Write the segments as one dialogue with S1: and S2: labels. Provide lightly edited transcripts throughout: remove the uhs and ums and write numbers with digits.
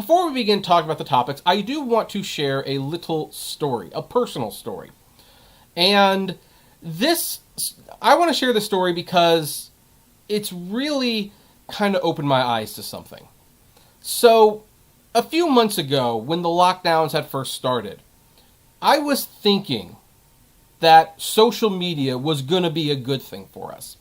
S1: before we begin talking about the topics, I do want to share a little story, a personal story. And I want to share this story because it's really kind of opened my eyes to something. So, a few months ago, when the lockdowns had first started, I was thinking that social media was going to be a good thing for us.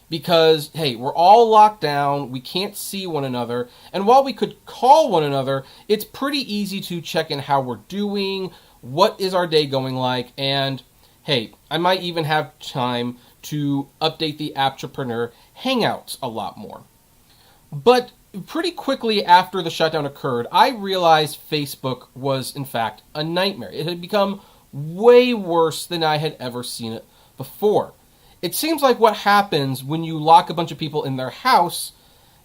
S1: Because, hey, we're all locked down, we can't see one another, and while we could call one another, it's pretty easy to check in how we're doing, what is our day going like, and, hey, I might even have time to update the Apptrepreneur Hangouts a lot more. But pretty quickly after the shutdown occurred, I realized Facebook was, in fact, a nightmare. It had become way worse than I had ever seen it before. It seems like what happens when you lock a bunch of people in their house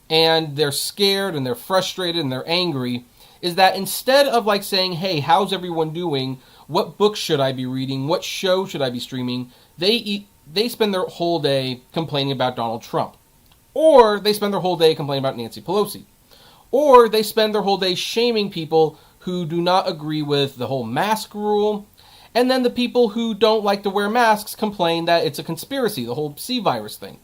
S1: and they're scared and they're frustrated and they're angry is that instead of like saying, hey, how's everyone doing? What books should I be reading? What show should I be streaming? They spend their whole day complaining about Donald Trump. Or they spend their whole day complaining about Nancy Pelosi. Or they spend their whole day shaming people who do not agree with the whole mask rule. And then the people who don't like to wear masks complain that it's a conspiracy, the whole C virus thing.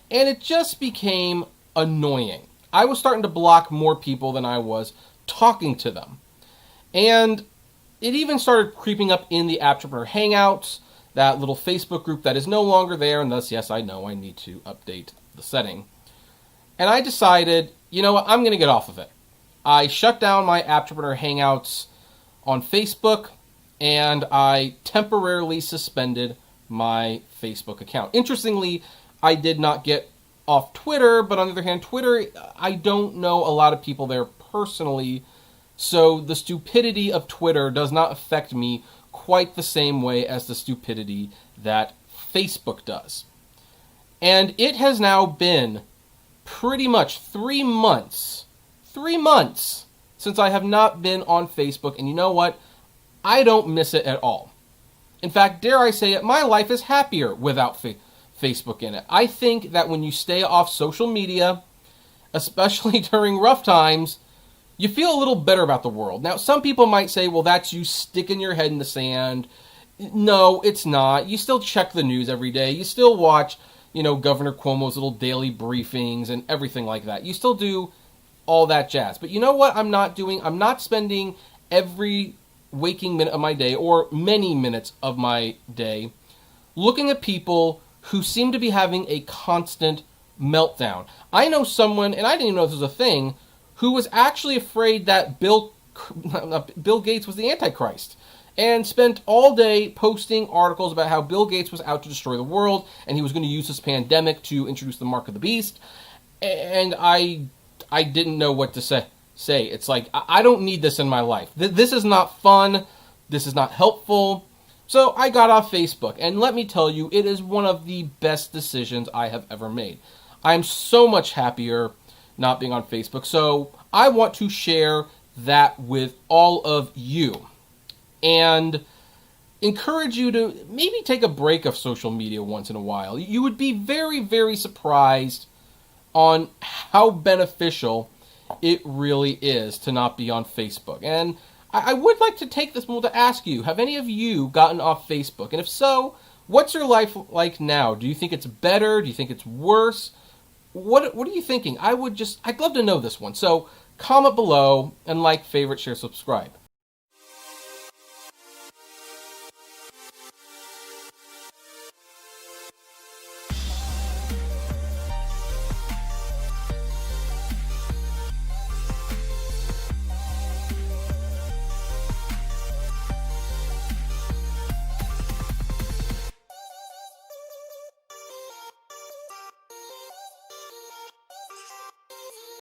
S1: And it just became annoying. I was starting to block more people than I was talking to them. And it even started creeping up in the Apptrepreneur Hangouts, that little Facebook group that is no longer there, and thus, yes, I know I need to update the setting. And I decided, you know what, I'm going to get off of it. I shut down my Apptrepreneur Hangouts on Facebook, and I temporarily suspended my Facebook account. Interestingly, I did not get off Twitter, but on the other hand, Twitter, I don't know a lot of people there personally, so the stupidity of Twitter does not affect me quite the same way as the stupidity that Facebook does. And it has now been pretty much 3 months since I have not been on Facebook, and you know what? I don't miss it at all. In fact, dare I say it, my life is happier without Facebook in it. I think that when you stay off social media, especially during rough times, you feel a little better about the world. Now, some people might say, well, that's you sticking your head in the sand. No, it's not. You still check the news every day. You still watch, Governor Cuomo's little daily briefings and everything like that. You still do all that jazz. But you know what I'm not doing? I'm not spending every waking minute of my day, or many minutes of my day, looking at people who seem to be having a constant meltdown. I know someone, and I didn't even know this was a thing, who was actually afraid that Bill Gates was the Antichrist, and spent all day posting articles about how Bill Gates was out to destroy the world, and he was going to use this pandemic to introduce the mark of the beast. And I didn't know what to say. It's like, I don't need this in my life. This is not fun. This is not helpful. So I got off Facebook, and let me tell you, it is one of the best decisions I have ever made. I'm so much happier not being on Facebook, so I want to share that with all of you and encourage you to maybe take a break of social media once in a while. You would be very, very surprised on how beneficial it really is to not be on Facebook. And I would like to take this moment to ask you, have any of you gotten off Facebook? And if so, what's your life like now? Do you think it's better? Do you think it's worse? What are you thinking? I'd love to know this one. So comment below and like, favorite, share, subscribe.